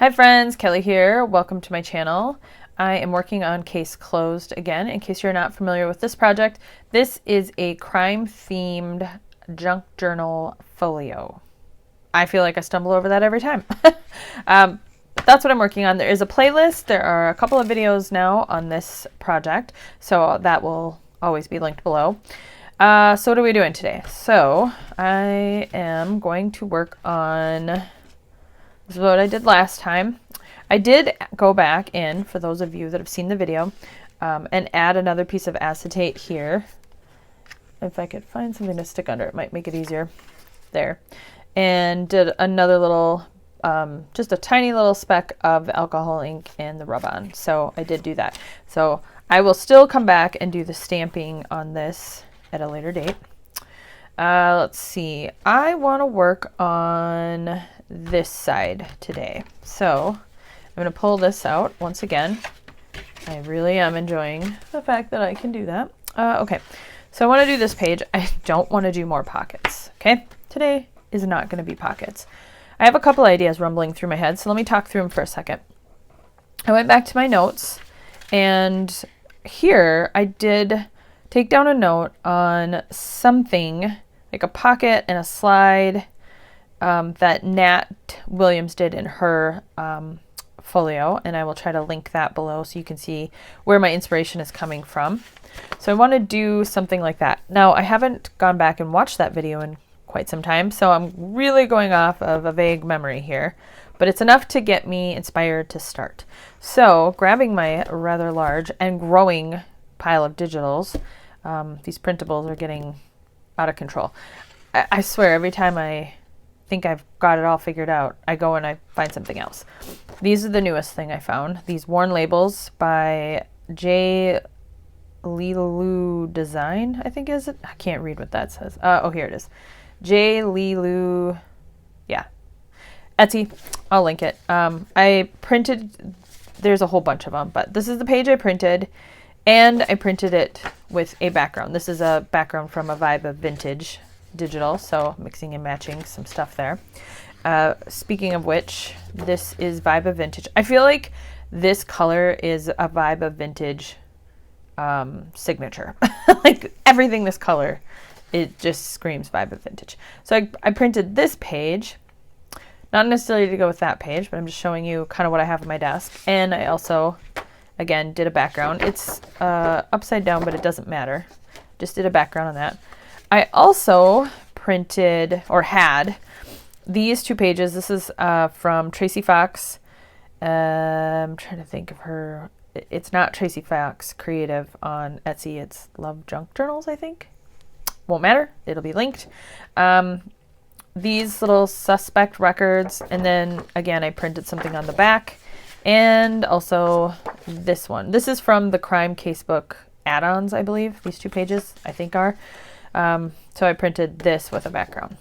Hi friends, Kelly here. Welcome to my channel. I am working on Case Closed again. In case you're not familiar with this project, this is a crime-themed junk journal folio. I feel like I stumble over that every time. That's what I'm working on. There is a playlist. There are a couple of videos now on this project, so that will always be linked below. So what are we doing today? So I am going to work on, this is what I did last time. I did go back in, for those of you that have seen the video, and add another piece of acetate here. If I could find something to stick under, it might make it easier. There. And did another little, just a tiny little speck of alcohol ink and the rub-on. So I did do that. So I will still come back and do the stamping on this at a later date. Let's see. I want to work on this side today. So I'm going to pull this out once again. I really am enjoying the fact that I can do that. Okay. So I want to do this page. I don't want to do more pockets. Okay. Today is not going to be pockets. I have a couple ideas rumbling through my head, so let me talk through them for a second. I went back to my notes, and here I did take down a note on something like a pocket and a slide that Nat Williams did in her folio, and I will try to link that below so you can see where my inspiration is coming from. So I want to do something like that. Now, I haven't gone back and watched that video in quite some time, so I'm really going off of a vague memory here, but it's enough to get me inspired to start. So grabbing my rather large and growing pile of digitals, these printables are getting out of control. I swear every time I think I've got it all figured out, I go and I find something else. These are the newest thing I found. These worn labels by J. Lilu Design, I think is it? I can't read what that says. Oh, here it is. J. Lilu, yeah. Etsy, I'll link it. I printed, there's a whole bunch of them, but this is the page I printed, and I printed it with a background. This is a background from a Vibe of Vintage digital, so mixing and matching some stuff there. Speaking of which, this is Vibe of Vintage. I feel like this color is a Vibe of Vintage signature. Like everything this color, it just screams Vibe of Vintage. So I printed this page, not necessarily to go with that page, but I'm just showing you kind of what I have on my desk. And I also, again, did a background. It's upside down, but it doesn't matter. Just did a background on that. I also printed, or had, these two pages. This is from Tracy Fox. I'm trying to think of her. It's not Tracy Fox Creative on Etsy. It's Love Junk Journals, I think. Won't matter. It'll be linked. These little suspect records. And then, again, I printed something on the back. And also this one. This is from the Crime Casebook add-ons, I believe. These two pages, I think, are. So I printed this with a background.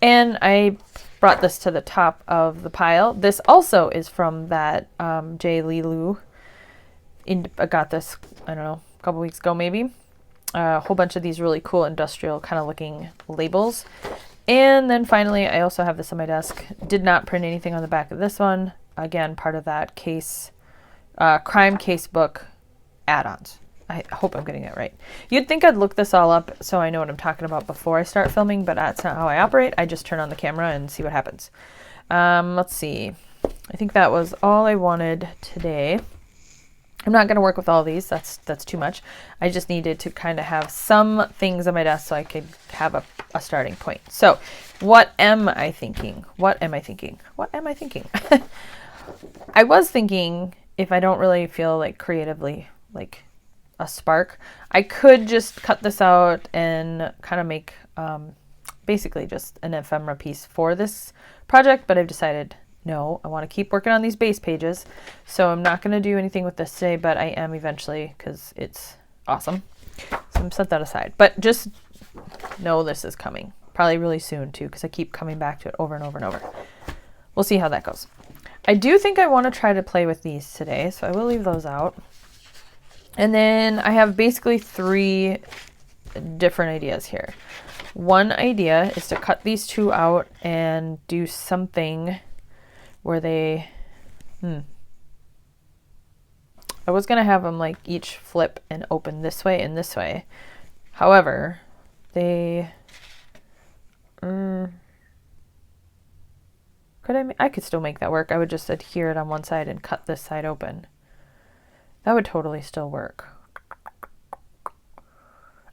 And I brought this to the top of the pile. This also is from that J. Lilu. I got this, I don't know, a couple weeks ago maybe. A whole bunch of these really cool industrial kind of looking labels. And then finally, I also have this on my desk. Did not print anything on the back of this one. Again, part of that case, Crime Casebook add-ons. I hope I'm getting it right. You'd think I'd look this all up so I know what I'm talking about before I start filming, but that's not how I operate. I just turn on the camera and see what happens. Let's see. I think that was all I wanted today. I'm not going to work with all these. That's too much. I just needed to kind of have some things on my desk so I could have a starting point. So what am I thinking? What am I thinking? What am I thinking? I was thinking, if I don't really feel like creatively like a spark, I could just cut this out and kind of make basically just an ephemera piece for this project, but I've decided no, I want to keep working on these base pages, so I'm not going to do anything with this today, but I am eventually, because it's awesome. So I'm set that aside, but just know this is coming probably really soon too, because I keep coming back to it over and over and over. We'll see how that goes. I do think I want to try to play with these today, so I will leave those out. And then I have basically three different ideas here. One idea is to cut these two out and do something where they I was going to have them like each flip and open this way and this way. However, they... I could still make that work. I would just adhere it on one side and cut this side open. That would totally still work.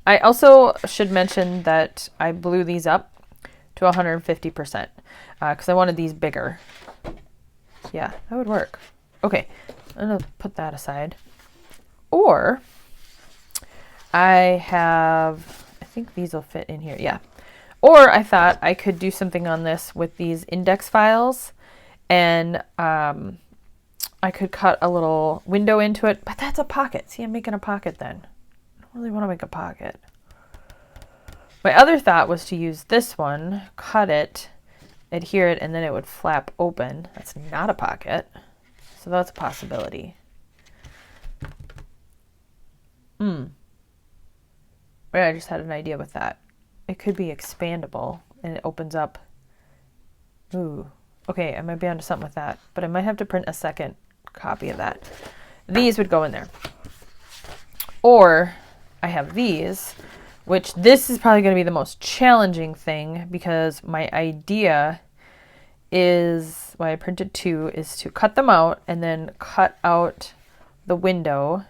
I also should mention that I blew these up to 150% because I wanted these bigger. Yeah, that would work. Okay, I'm going to put that aside. Or I think these will fit in here. Yeah. Or I thought I could do something on this with these index files, and I could cut a little window into it, but that's a pocket. See, I'm making a pocket then. I don't really want to make a pocket. My other thought was to use this one, cut it, adhere it, and then it would flap open. That's not a pocket, so that's a possibility. Yeah, I just had an idea with that. It could be expandable and it opens up. Ooh, okay, I might be onto something with that, but I might have to print a second copy of that. These would go in there. Or I have these, which this is probably going to be the most challenging thing because my idea is, why I printed two, is to cut them out and then cut out the window,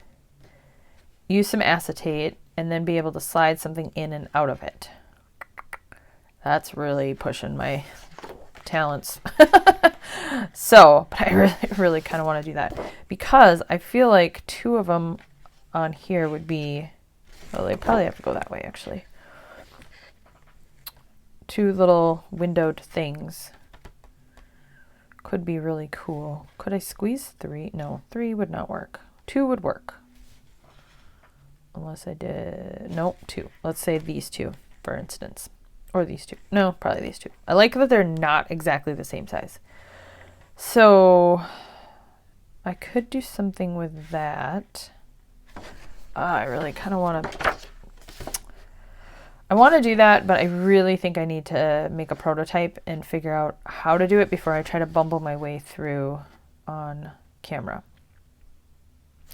use some acetate, and then be able to slide something in and out of it. That's really pushing my talents. So, but I really kind of want to do that because I feel like two of them on here would be, well, they probably have to go that way actually. Two little windowed things could be really cool. Could I squeeze three? No, three would not work. Two would work. Unless I did, nope, two. Let's say these two, for instance. Or these two. No, probably these two. I like that they're not exactly the same size. So I could do something with that. I really kind of want to... I want to do that, but I really think I need to make a prototype and figure out how to do it before I try to bumble my way through on camera.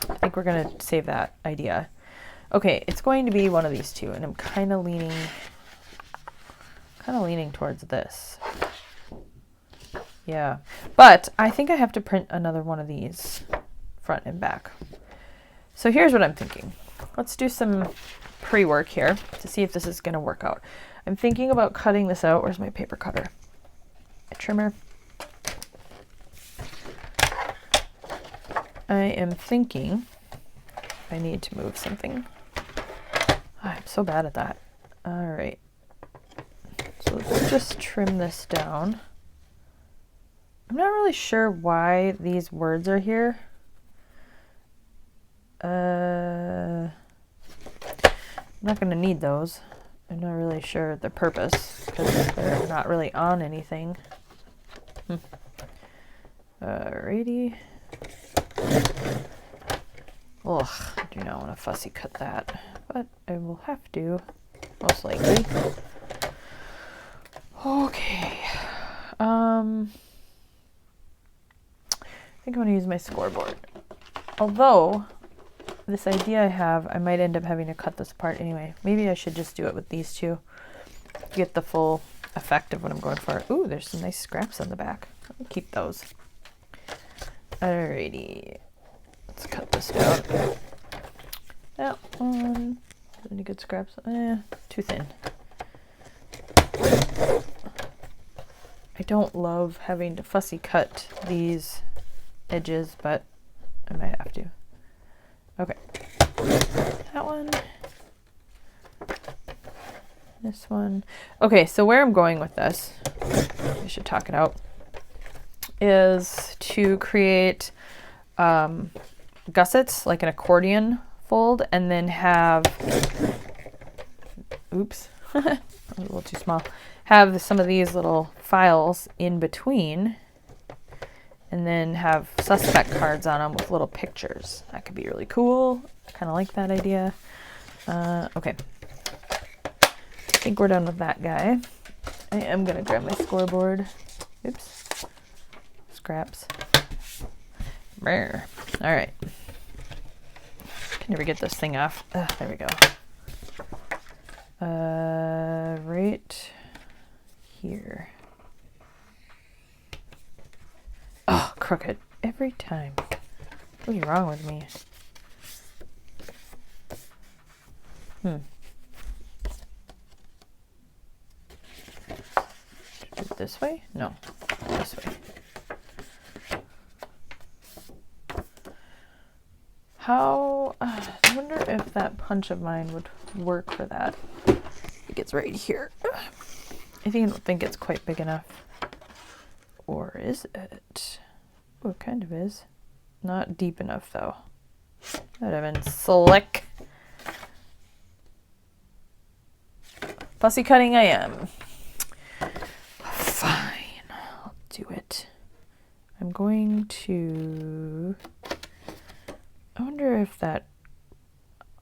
I think we're going to save that idea. Okay, it's going to be one of these two, and I'm kind of leaning towards this. Yeah, but I think I have to print another one of these front and back. So here's what I'm thinking. Let's do some pre-work here to see if this is going to work out. I'm thinking about cutting this out. Where's my paper cutter? A trimmer. I am thinking I need to move something. I'm so bad at that. All right. So let's just trim this down. I'm not really sure why these words are here. I'm not going to need those. I'm not really sure the purpose because they're not really on anything. Alrighty. Ugh, I do not want to fussy cut that, but I will have to, most likely. Okay. I think I'm going to use my scoreboard. Although, this idea I have, I might end up having to cut this apart anyway. Maybe I should just do it with these two to get the full effect of what I'm going for. Ooh, there's some nice scraps on the back. Let me keep those. Alrighty. Let's cut this down. That one. Any good scraps? Too thin. I don't love having to fussy cut these edges, but I might have to. Okay. That one. This one. Okay, so where I'm going with this, I should talk it out, is to create gussets, like an accordion fold, and then have, oops, that was a little too small, have some of these little files in between, and then have suspect cards on them with little pictures. That could be really cool. I kind of like that idea. Okay. I think we're done with that guy. I am going to grab my scoreboard. Oops. Scraps. Brr. All right. Can never get this thing off. There we go. Right here. Oh, crooked every time. What's wrong with me? Do it this way? No, this way. How, I wonder if that punch of mine would work for that. I think it's right here. I don't think it's quite big enough. Or is it? Oh, it kind of is. Not deep enough though. That would have been slick. Fussy cutting I am. Fine, I'll do it. I'm going to... I wonder if that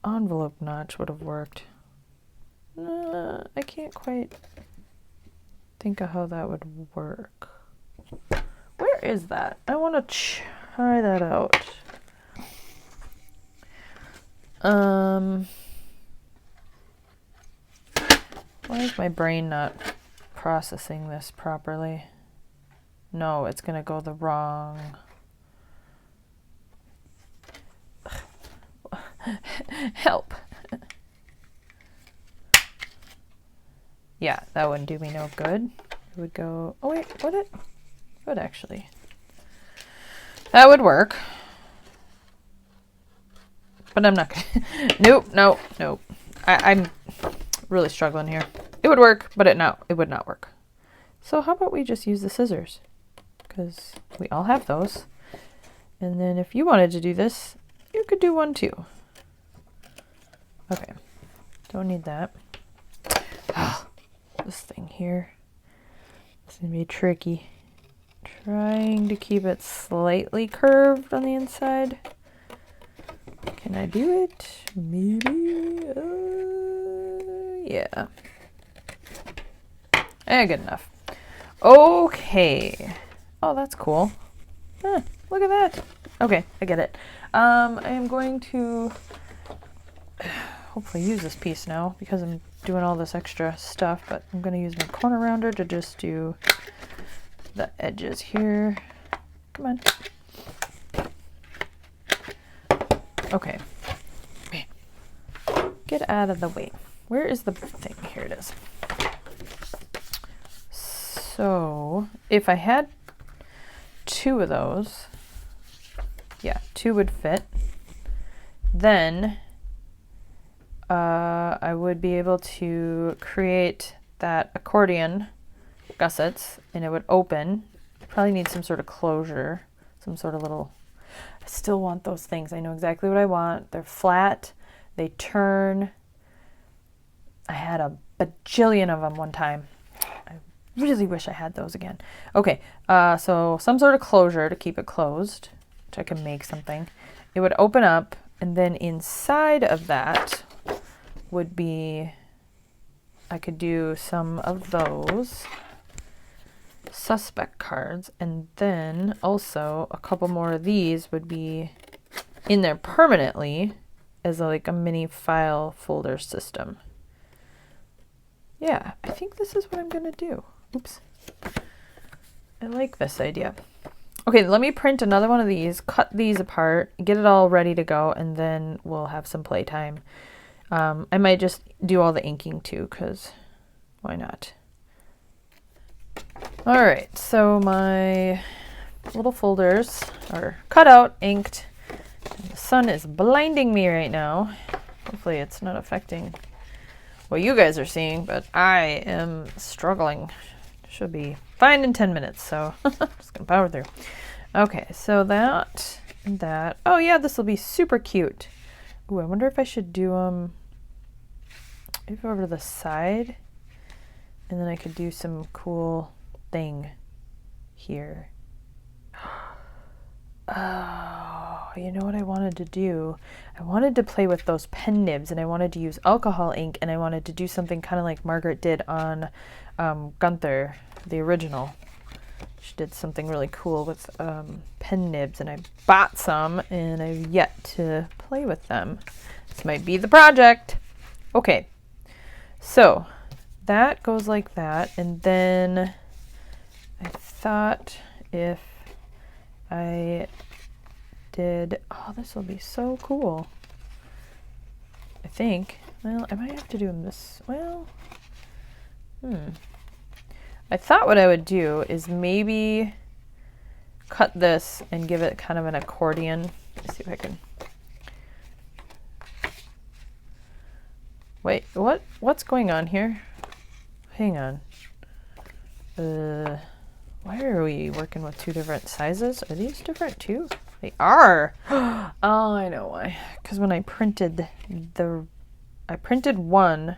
envelope notch would have worked. I can't quite think of how that would work. Where is that? I want to try that out. Why is my brain not processing this properly? No, it's gonna go the wrong... Help. Yeah, that wouldn't do me no good. It would go... Oh wait, would it? It would actually. That would work. But I'm not gonna... Nope. I'm really struggling here. It would work, but it would not work. So how about we just use the scissors? Because we all have those. And then if you wanted to do this, you could do one too. Okay, don't need that. Oh, this thing here. It's gonna be tricky. Trying to keep it slightly curved on the inside. Can I do it? Maybe. Yeah. Good enough. Okay. Oh, that's cool. Look at that. Okay, I get it. I am going to hopefully use this piece now because I'm doing all this extra stuff, but I'm going to use my corner rounder to just do the edges here. Come on. Okay. Get out of the way. Where is the thing? Here it is. So if I had two of those, yeah, two would fit, then I would be able to create that accordion gussets and it would open. I probably need some sort of closure, some sort of little... I still want those things. I know exactly what I want. They're flat, they turn. I had a bajillion of them one time. I really wish I had those again. Okay, so some sort of closure to keep it closed, which I can make something. It would open up, and then inside of that would be, I could do some of those suspect cards, and then also a couple more of these would be in there permanently as like a mini file folder system. Yeah, I think this is what I'm gonna do. Oops. I like this idea. Okay, let me print another one of these, cut these apart, get it all ready to go, and then we'll have some playtime. I might just do all the inking too, because why not? All right, so my little folders are cut out, inked. And the sun is blinding me right now. Hopefully it's not affecting what you guys are seeing, but I am struggling. Should be fine in 10 minutes, so just gonna power through. Okay, so that and that. Oh yeah, this will be super cute. Ooh, I wonder if I should do maybe over to the side, and then I could do some cool thing here. Oh, you know what I wanted to do? I wanted to play with those pen nibs, and I wanted to use alcohol ink, and I wanted to do something kind of like Margaret did on Gunther, the original. She did something really cool with pen nibs, and I bought some, and I've yet to play with them. This might be the project. Okay, so that goes like that, and then I thought if I did, oh, this will be so cool. I think, well, I might have to do them this, well, I thought what I would do is maybe cut this and give it kind of an accordion. Let's see if I can. Wait, what's going on here? Hang on. Why are we working with two different sizes? Are these different too? They are. Oh, I know why. Because when I printed one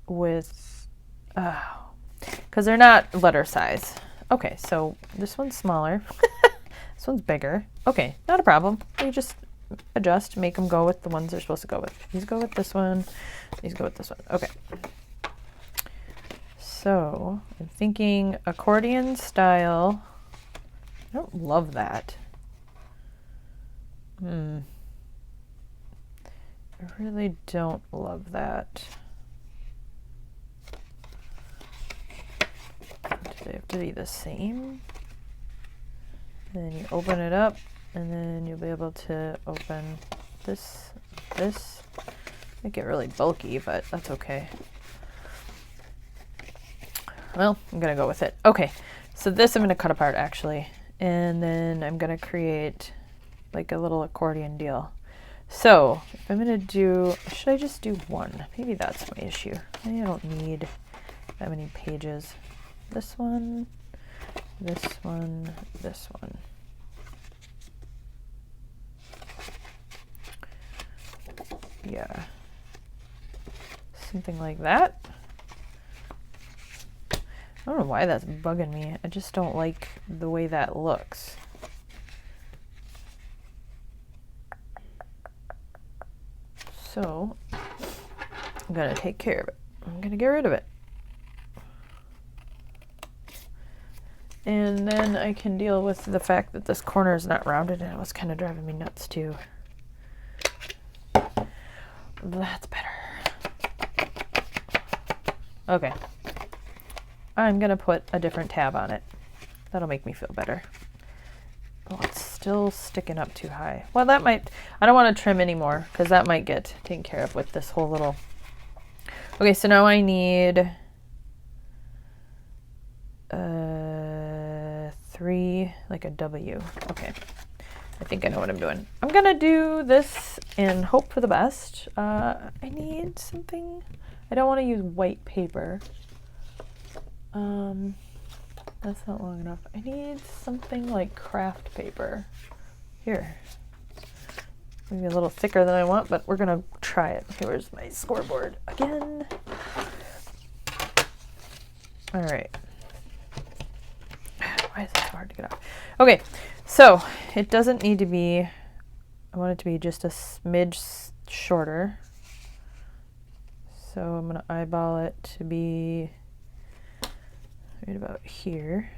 with, because they're not letter size. Okay, so this one's smaller. This one's bigger. Okay, not a problem. You just adjust, make them go with the ones they're supposed to go with. These go with this one. These go with this one. Okay. So I'm thinking accordion style. I don't love that. I really don't love that. Do they have to be the same? And then you open it up, and then you'll be able to open this. Make it really bulky, but that's okay. Well, I'm gonna go with it. Okay, so this I'm gonna cut apart actually, and then I'm gonna create like a little accordion deal. So if I'm gonna do, should I just do one? Maybe that's my issue. Maybe I don't need that many pages. This one, this one, this one. Yeah, something like that. I don't know why that's bugging me. I just don't like the way that looks. So I'm gonna take care of it. I'm gonna get rid of it. And then I can deal with the fact that this corner is not rounded, and it was kind of driving me nuts too. That's better. Okay. I'm gonna put a different tab on it. That'll make me feel better. Oh, it's still sticking up too high. Well, that might, I don't want to trim anymore because that might get taken care of with this whole little. Okay, so now I need 3, like a W. Okay, I think I know what I'm doing. I'm gonna do this and hope for the best. I need something. I don't want to use white paper. That's not long enough. I need something like craft paper. Here. Maybe a little thicker than I want, but we're gonna try it. Okay, where's my scoreboard again? All right. Why is it so hard to get off? Okay, so it doesn't need to be, I want it to be just a smidge shorter. So I'm gonna eyeball it to be right about here.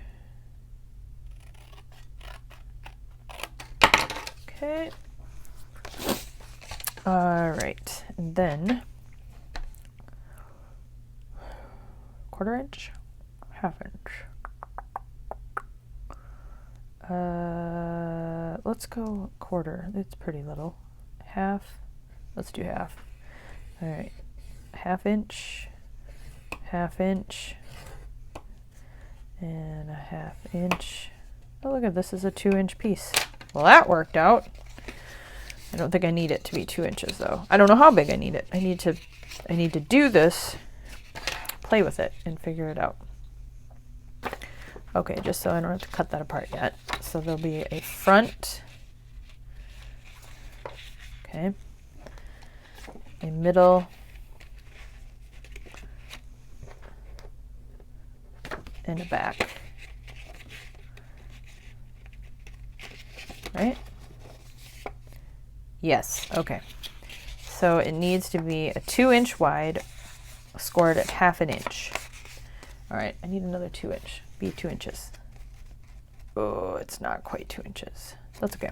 Okay. All right, and then 1/4 inch, 1/2 inch. Let's go 1/4. It's pretty little. 1/2. Let's do 1/2. All right, 1/2 inch, 1/2 inch, and 1/2 inch. Oh, look at this, is a 2-inch piece. Well, that worked out. I don't think I need it to be 2 inches though. I don't know how big I need it. I need to do this, play with it, and figure it out. Okay, just so I don't have to cut that apart yet. So there'll be a front, okay, a middle, and a back, right? Yes, okay. So it needs to be a 2-inch wide, scored at 1/2 inch. All right, I need another 2-inch. Be 2 inches. Oh, it's not quite 2 inches. That's okay.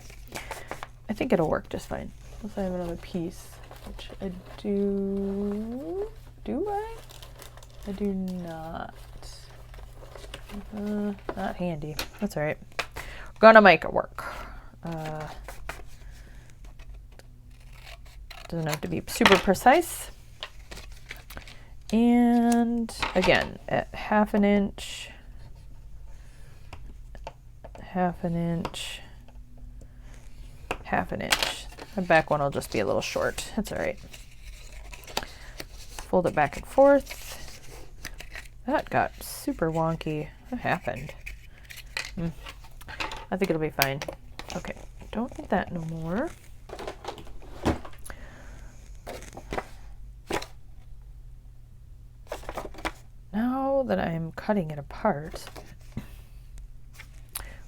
I think it'll work just fine. Unless I have another piece, which I do. Do I? I do not. Not handy. That's all right. Gonna make it work. Doesn't have to be super precise. And again, at 1/2 inch, 1/2 inch, 1/2 inch. The back one will just be a little short. That's all right. Fold it back and forth. That got super wonky. What happened? I think it'll be fine. Okay, don't need that no more. Now that I'm cutting it apart,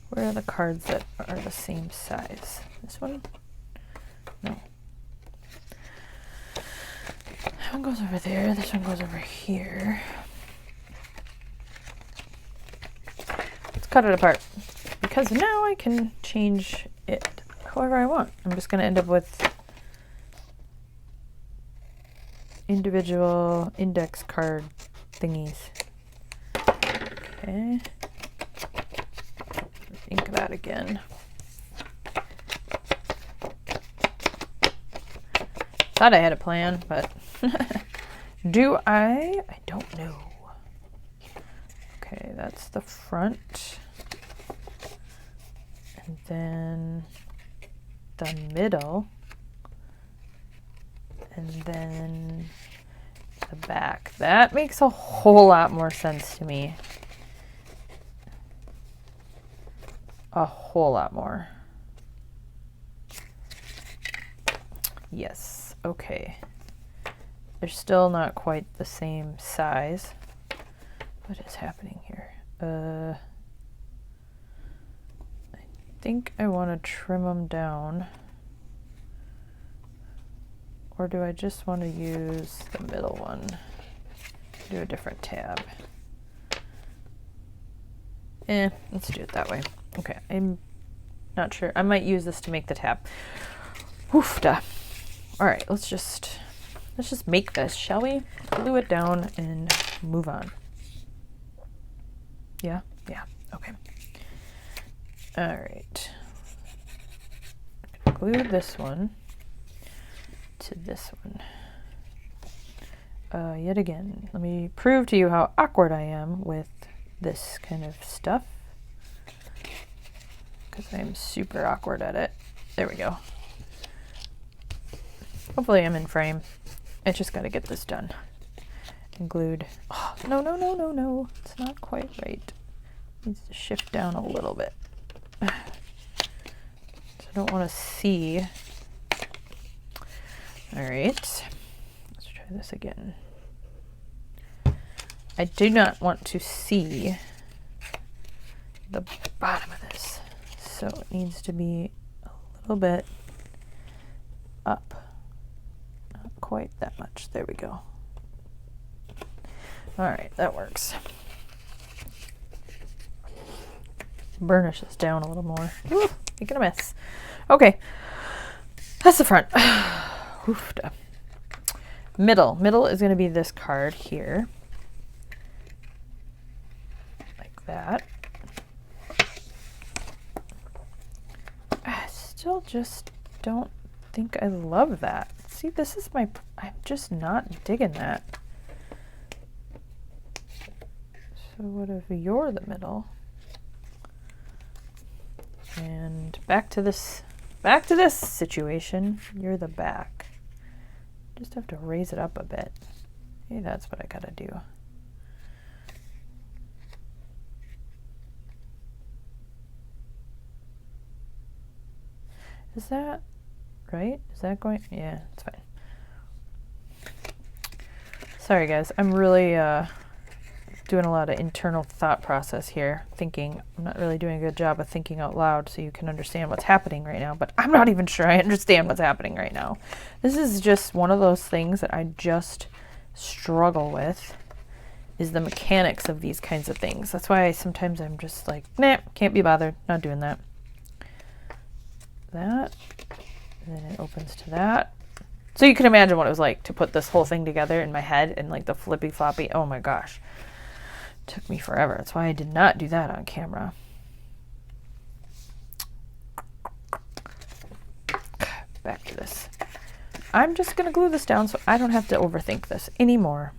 where are the cards that are the same size? This one? No. That one goes over there, this one goes over here. Let's cut it apart, because now I can change it however I want. I'm just going to end up with individual index card thingies. Okay. Think that again. Thought I had a plan, but do I? I don't know. Okay, that's the front. And then the middle. And then the back. That makes a whole lot more sense to me. A whole lot more. Yes, okay. They're still not quite the same size. What is happening here? I think I want to trim them down. Or do I just want to use the middle one? Do a different tab. Let's do it that way. Okay, I'm not sure. I might use this to make the tab. Oofda. All right, let's just make this, shall we? Glue it down and move on. Yeah, okay. All right. Glue this one to this one. Yet again, let me prove to you how awkward I am with this kind of stuff, because I'm super awkward at it. There we go. Hopefully I'm in frame. I just got to get this done and glued. Oh, no. It's not quite right. It needs to shift down a little bit. So I don't want to see. All right, let's try this again. I do not want to see the bottom of this, so it needs to be a little bit up. Not quite that much. There we go. All right, that works. Burnish this down a little more. Ooh, making a mess. Okay, that's the front. Oofda. Middle is going to be this card here, like that. I still just don't think I love that. See, this is I'm just not digging that. So what if you're the middle? And back to this situation, you're the back. Just have to raise it up a bit. Maybe that's what I gotta do. Is that right? Is that going? Yeah, it's fine. Sorry guys, I'm really doing a lot of internal thought process here, thinking. I'm not really doing a good job of thinking out loud so you can understand what's happening right now, but I'm not even sure I understand what's happening right now. This is just one of those things that I just struggle with, is the mechanics of these kinds of things. That's why sometimes I'm just like, nah, can't be bothered, not doing that. That, and then it opens to that. So you can imagine what it was like to put this whole thing together in my head and like the flippy floppy. Oh my gosh. Took me forever. That's why I did not do that on camera. Back to this. I'm just going to glue this down so I don't have to overthink this anymore.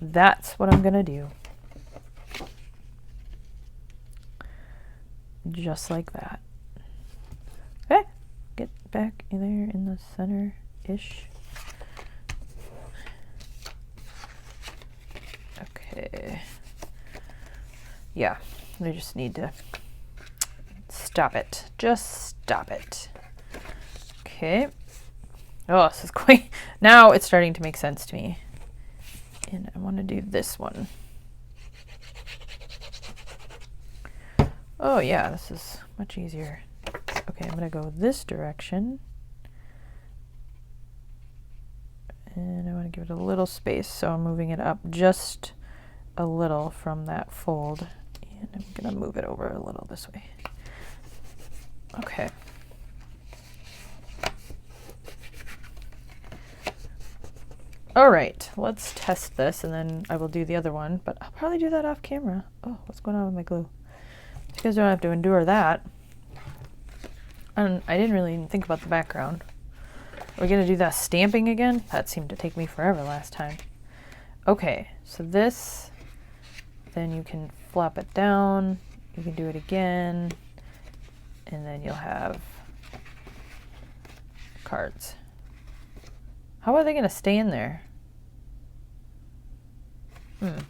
That's what I'm going to do. Just like that. Okay. Get back in there in the center-ish. Okay. Yeah, I just need to stop it. Just stop it. Okay. Oh, this is quite... Now it's starting to make sense to me. And I want to do this one. Oh yeah, this is much easier. Okay, I'm going to go this direction. And I want to give it a little space, so I'm moving it up just a little from that fold. And I'm going to move it over a little this way. Okay. All right, let's test this, and then I will do the other one, but I'll probably do that off camera. Oh, what's going on with my glue? You guys don't have to endure that. And I didn't really even think about the background. Are we going to do that stamping again? That seemed to take me forever last time. Okay, so this, then you can flop it down. You can do it again. And then you'll have cards. How are they going to stay in there? Didn't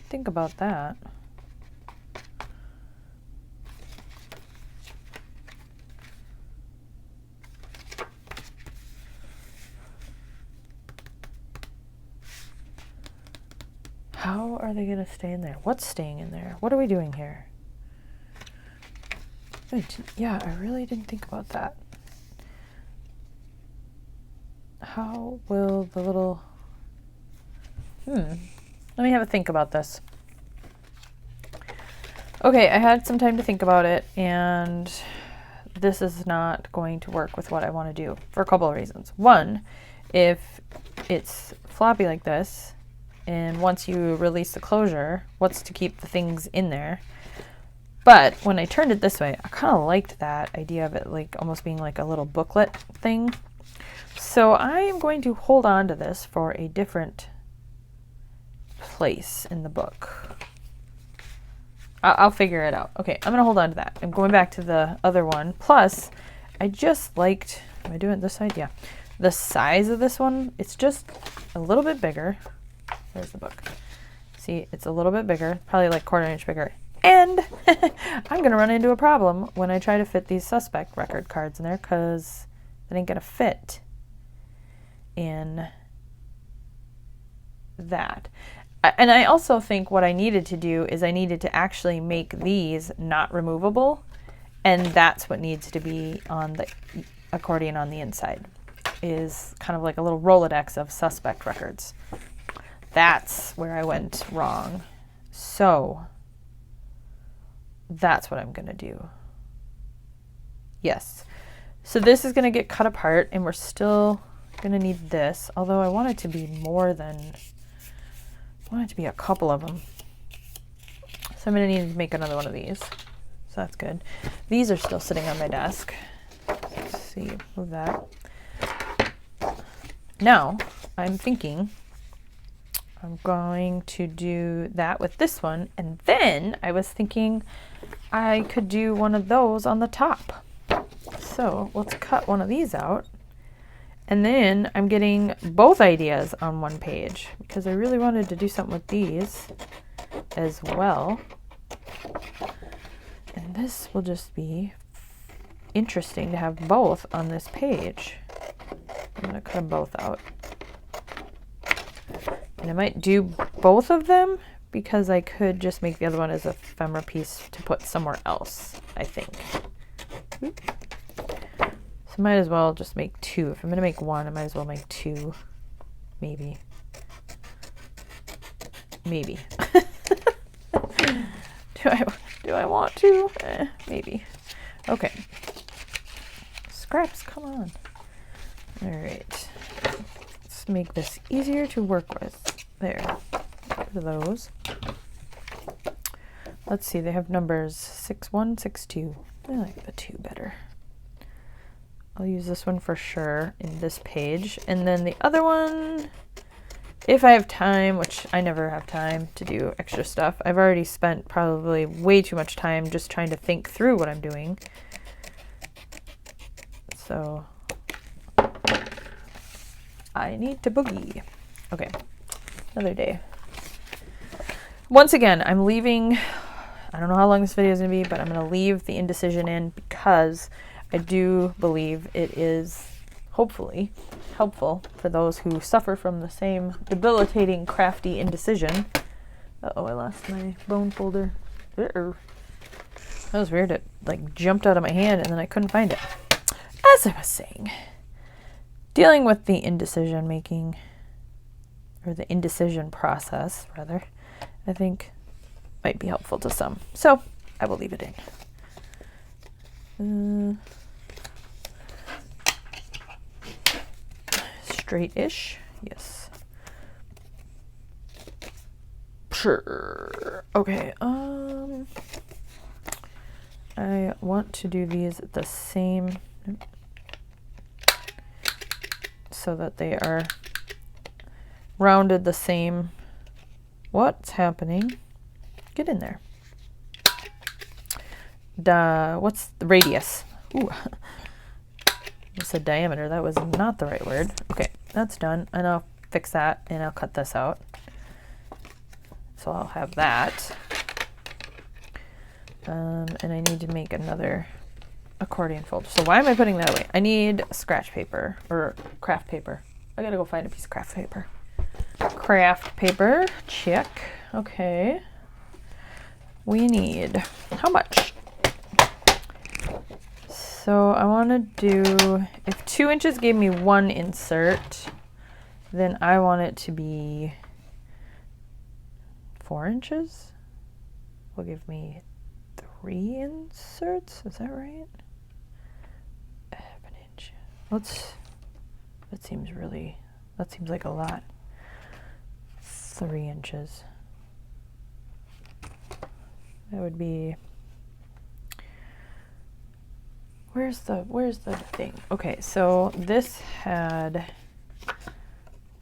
think about that. How are they going to stay in there? What's staying in there? What are we doing here? Yeah, I really didn't think about that. How will the little... Let me have a think about this. Okay, I had some time to think about it, and this is not going to work with what I want to do for a couple of reasons. One, if it's floppy like this, and once you release the closure, what's to keep the things in there? But when I turned it this way, I kind of liked that idea of it like almost being like a little booklet thing. So I am going to hold on to this for a different place in the book. I'll figure it out. Okay, I'm going to hold on to that. I'm going back to the other one. Plus, I just liked, am I doing it this side? Yeah. The size of this one, it's just a little bit bigger. Where's the book? See, it's a little bit bigger, probably like 1/4 inch bigger. And I'm going to run into a problem when I try to fit these suspect record cards in there because it ain't going to fit in that. And I also think what I needed to do is I needed to actually make these not removable, and that's what needs to be on the accordion on the inside, is kind of like a little Rolodex of suspect records. That's where I went wrong. So that's what I'm going to do. Yes. So this is going to get cut apart, and we're still going to need this, although I want it to be more than... I want it to be a couple of them. So I'm going to need to make another one of these. So that's good. These are still sitting on my desk. Let's see, move that. Now, I'm thinking I'm going to do that with this one. And then I was thinking I could do one of those on the top. So let's cut one of these out. And then I'm getting both ideas on one page because I really wanted to do something with these as well. And this will just be interesting to have both on this page. I'm going to cut them both out. And I might do both of them because I could just make the other one as a ephemera piece to put somewhere else, I think. So might as well just make two. If I'm going to make one, I might as well make two, maybe. Maybe. Do I want to? Maybe. Okay. Scraps, come on. All right. Let's make this easier to work with. There. Get rid of those. Let's see, they have numbers 6-1, 6-2. I like the 2 better. I'll use this one for sure in this page. And then the other one, if I have time, which I never have time to do extra stuff. I've already spent probably way too much time just trying to think through what I'm doing. So I need to boogie. Okay, another day. Once again, I'm leaving, I don't know how long this video is going to be, but I'm going to leave the indecision in because I do believe it is hopefully helpful for those who suffer from the same debilitating crafty indecision. Uh-oh, I lost my bone folder. That was weird. It like jumped out of my hand and then I couldn't find it. As I was saying, dealing with the indecision making, or the indecision process rather, I think might be helpful to some. So I will leave it in. Straight-ish, yes. Sure. Okay, I want to do these at the same, so that they are rounded the same. What's happening? Get in there. What's the radius? Ooh. I said diameter. That was not the right word. Okay, that's done. And I'll fix that and I'll cut this out. So I'll have that. And I need to make another accordion folder. So why am I putting that away? I need scratch paper or craft paper. I gotta go find a piece of craft paper. Craft paper, check. Okay. We need, how much? So I want to do, if 2 inches gave me 1 insert, then I want it to be 4 inches. Will give me 3 inserts. Is that right? Half an inch. That seems like a lot. 3 inches. That would be, where's the thing? Okay, so this had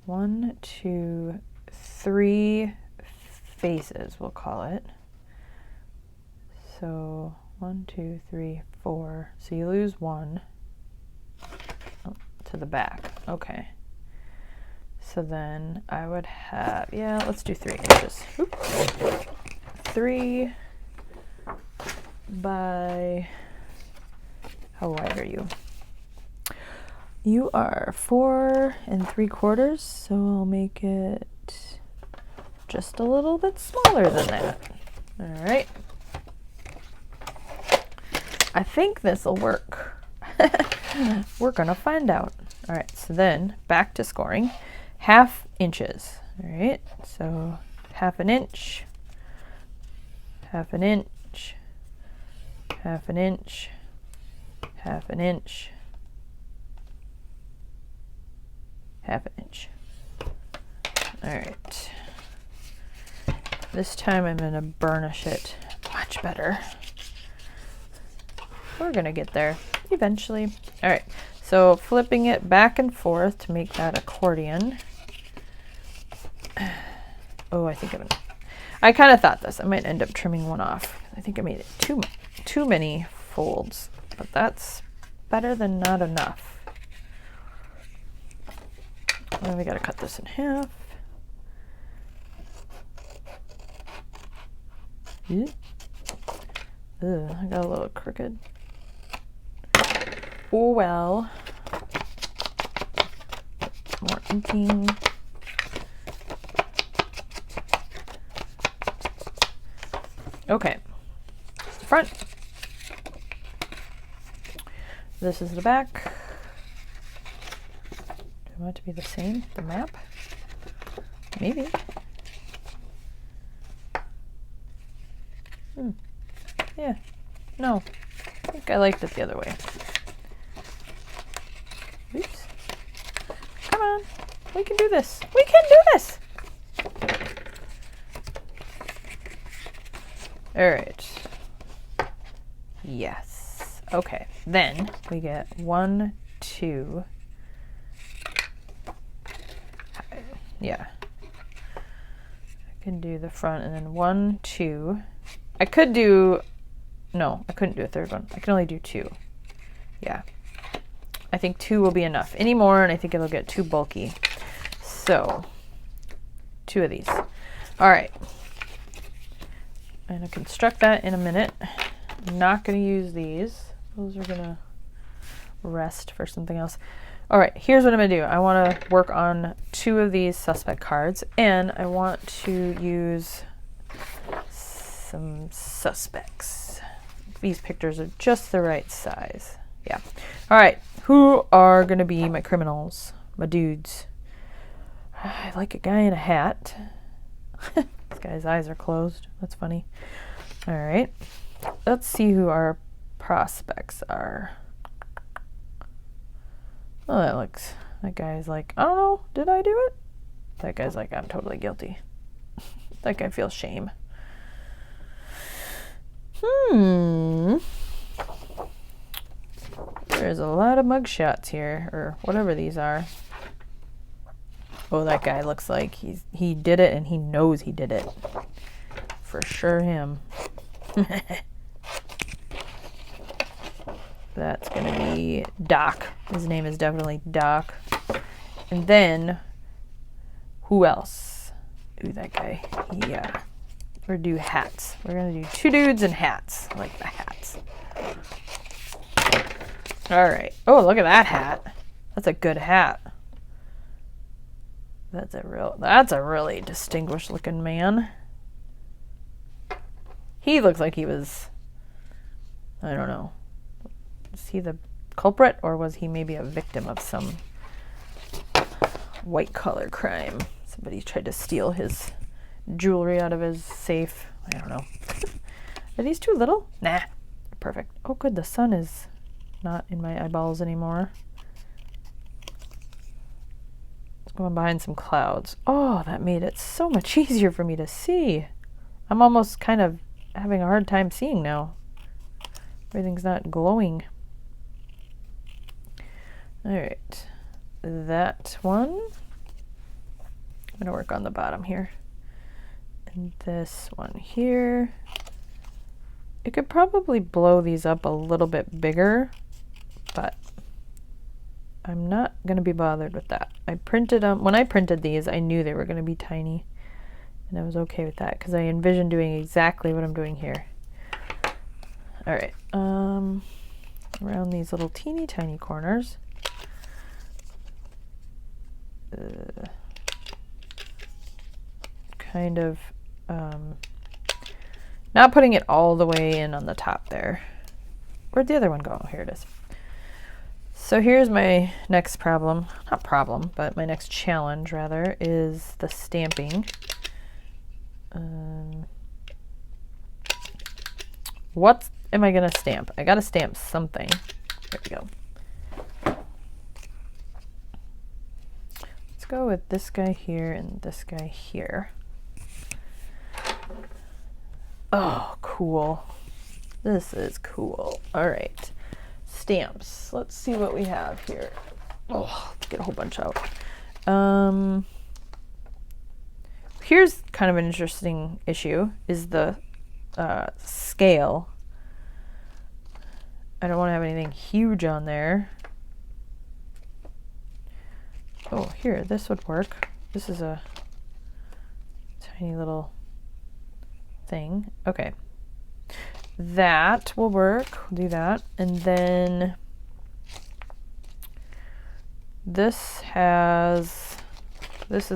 1, 2, 3 faces, we'll call it. So 1, 2, 3, 4. So you lose 1 to the back. Okay. So then I would have, yeah, let's do 3 inches. Oop. 3 by, how wide are you? You are 4 3/4, so I'll make it just a little bit smaller than that. All right. I think this will work. We're gonna find out. All right, so then back to scoring. 1/2 inches. All right, so 1/2 inch, 1/2 inch, 1/2 inch, 1/2 inch, 1/2 inch. All right. This time I'm gonna burnish it much better. We're gonna get there eventually. All right, so flipping it back and forth to make that accordion. Oh, I kind of thought this. I might end up trimming one off. I think I made it too many folds, but that's better than not enough. Well, we gotta cut this in half. Ugh, I got a little crooked. Oh well. More inking. Okay. Front. This is the back. Do I want it to be the same? The map? Maybe. Yeah. No. I think I liked it the other way. Oops. Come on. We can do this. We can do this! Alright. Yes. Okay. Then we get 1, 2. Yeah. I can do the front and then 1, 2. I could do... No, I couldn't do a third one. I can only do 2. Yeah. I think 2 will be enough. Any more and I think it'll get too bulky. So, 2 of these. All right. I'm going to construct that in a minute. I'm not going to use these. Those are going to rest for something else. All right, here's what I'm going to do. I want to work on 2 of these suspect cards, and I want to use some suspects. These pictures are just the right size. Yeah. All right, who are going to be my criminals, my dudes? I like a guy in a hat. This guy's eyes are closed. That's funny. All right. Let's see who our prospects are. Oh, that guy's like, I don't know, did I do it? That guy's like, I'm totally guilty. That guy feels shame. There's a lot of mugshots here, or whatever these are. Oh, that guy looks like he did it and he knows he did it. For sure him. That's going to be Doc. His name is definitely Doc. And then, who else? Ooh, that guy. Yeah. We're going to do hats. We're going to do 2 dudes and hats. I like the hats. All right. Oh, look at that hat. That's a good hat. That's a really distinguished looking man. He looks like he was, I don't know. Is he the culprit, or was he maybe a victim of some white collar crime? Somebody tried to steal his jewelry out of his safe. I don't know. Are these too little? Nah. Perfect. Oh, good. The sun is not in my eyeballs anymore. Let's go on behind some clouds. Oh, that made it so much easier for me to see. I'm almost kind of having a hard time seeing now. Everything's not glowing. All right. That one. I'm going to work on the bottom here. And this one here. You could probably blow these up a little bit bigger, but I'm not going to be bothered with that. I printed them. When I printed these, I knew they were going to be tiny, and I was okay with that because I envisioned doing exactly what I'm doing here. All right. Around these little teeny tiny corners. Kind of not putting it all the way in on the top there. Where'd the other one go? Oh, here it is. So here's my next problem. Not problem, but my next challenge, rather, is the stamping. What am I going to stamp? I got to stamp something. There we go. Let's go with this guy here and this guy here. Oh, cool. This is cool. All right. Stamps. Let's see what we have here. Oh, let's get a whole bunch out. Here's kind of an interesting issue, is the scale. I don't want to have anything huge on there. Oh, here, this would work. This is a tiny little thing. Okay. That will work. We'll do that. And then this is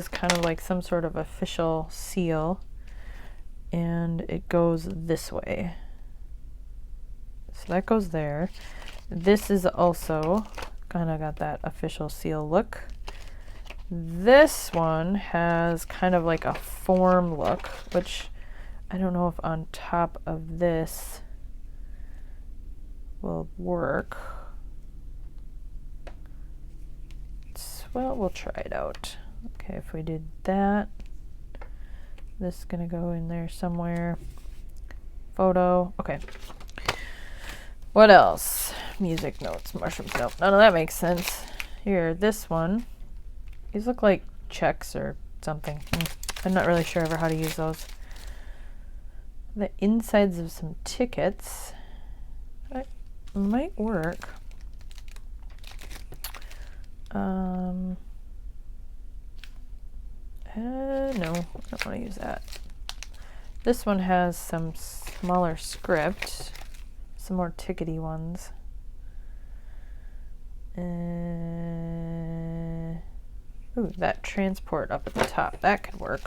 kind of like some sort of official seal, and it goes this way. So that goes there. This is also kind of got that official seal look. This one has kind of like a form look, which I don't know if on top of this will work. Well, we'll try it out. Okay, if we did that, this is gonna go in there somewhere. Photo, okay. What else? Music notes, mushrooms, nope. None of that makes sense. Here, this one. These look like checks or something. I'm not really sure ever how to use those. The insides of some tickets. That might work. No, I don't want to use that. This one has some smaller script, some more tickety ones. Ooh, that transport up at the top, that could work.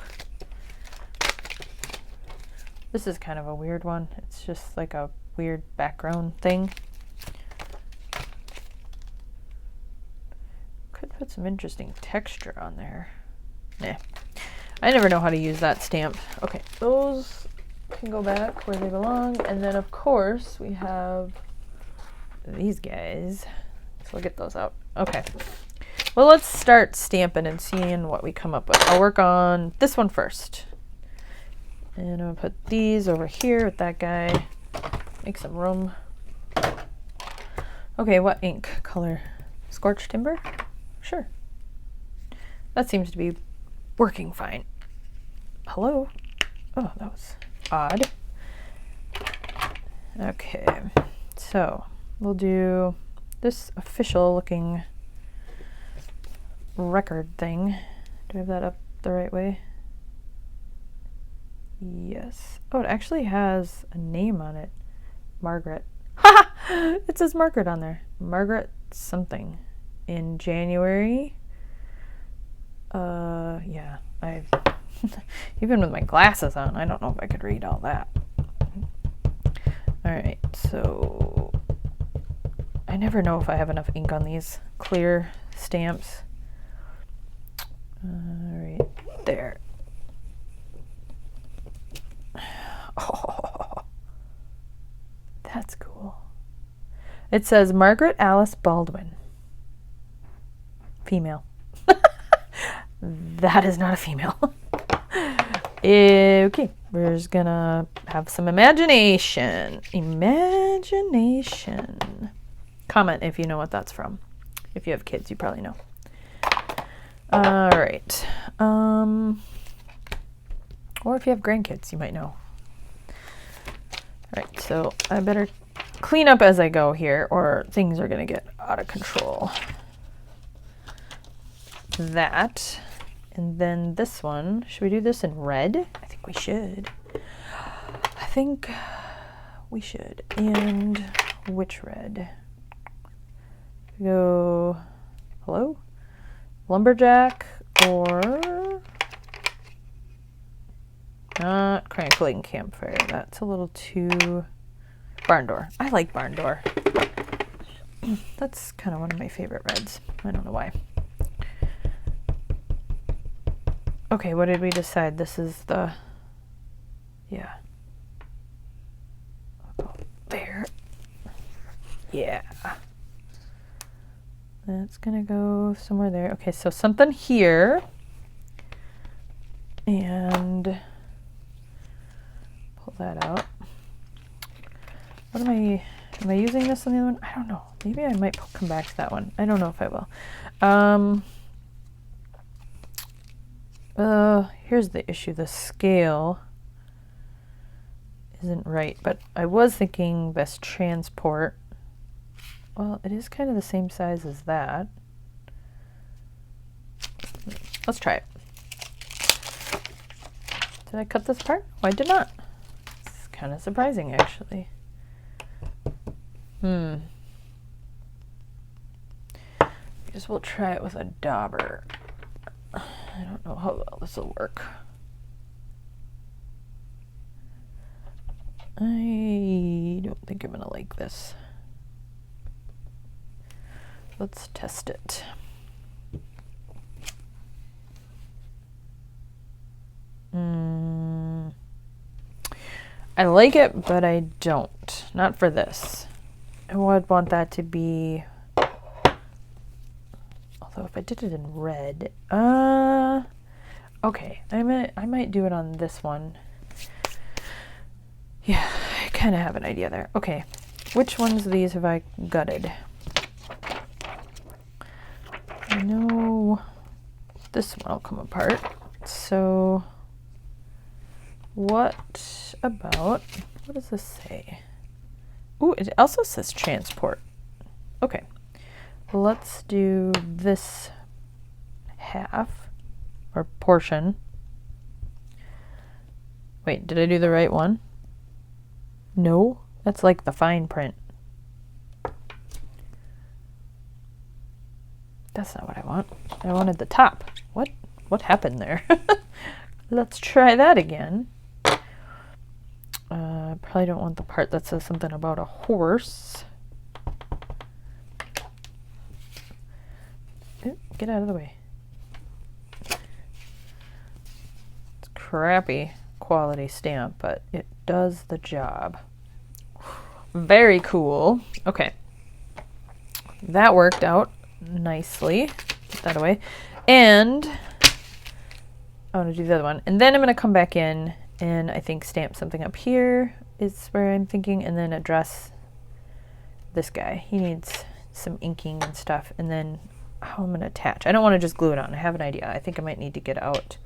This is kind of a weird one. It's just like a weird background thing. Could put some interesting texture on there. Nah. I never know how to use that stamp. Okay, those can go back where they belong. And then, of course, we have these guys. So we'll get those out. Okay. Well, let's start stamping and seeing what we come up with. I'll work on this one first. And I'm going to put these over here with that guy. Make some room. Okay, what ink color? Scorched timber? Sure. That seems to be working fine. Hello? Oh, that was odd. Okay, so we'll do this official looking record thing. Do I have that up the right way? Yes. Oh, it actually has a name on it. Margaret. Ha! It says Margaret on there. Margaret something. In January. Yeah. Even with my glasses on, I don't know if I could read all that. Alright, so I never know if I have enough ink on these clear stamps. Alright, there. Oh, that's cool. It says Margaret Alice Baldwin. Female. That is not a female. Okay, we're just gonna have some imagination. Imagination. Comment if you know what that's from. If you have kids, you probably know. All right. Or if you have grandkids, you might know. All right, so I better clean up as I go here, or things are gonna get out of control. That. And then this one, should we do this in red? I think we should. I think we should. And which red? Go, hello? Lumberjack or not Crankling Campfire. That's a little too barn door. I like barn door. That's kind of one of my favorite reds. I don't know why. Okay, what did we decide? This is the, yeah. I'll go there. Yeah. That's gonna go somewhere there. Okay, so something here. And pull that out. What am I using this on the other one? I don't know. Maybe I might come back to that one. I don't know if I will. Here's the issue. The scale isn't right, but I was thinking best transport. Well, it is kind of the same size as that. Let's try it. Did I cut this part? Oh, I did not. It's kind of surprising, actually. I guess we'll try it with a dauber. I don't know how well this will work. I don't think I'm gonna like this. Let's test it. I like it, but I don't. Not for this. I would want that to be... Although if I did it in red... Okay, I might do it on this one. Yeah, I kind of have an idea there. Okay, which ones of these have I gutted? I know this one will come apart. So what about, what does this say? Ooh, it also says transport. Okay, let's do this half or portion. Wait, did I do the right one? No, that's like the fine print. That's not what I want. I wanted the top. What happened there? Let's try that again. Probably don't want the part that says something about a horse. Ooh, get out of the way. It's crappy quality stamp, but it does the job. Very cool. Okay. That worked out nicely. Put that away. And I want to do the other one. And then I'm going to come back in and I think stamp something up here is where I'm thinking, and then address this guy. He needs some inking and stuff. And then how I'm going to attach. I don't want to just glue it on. I have an idea. I think I might need to get out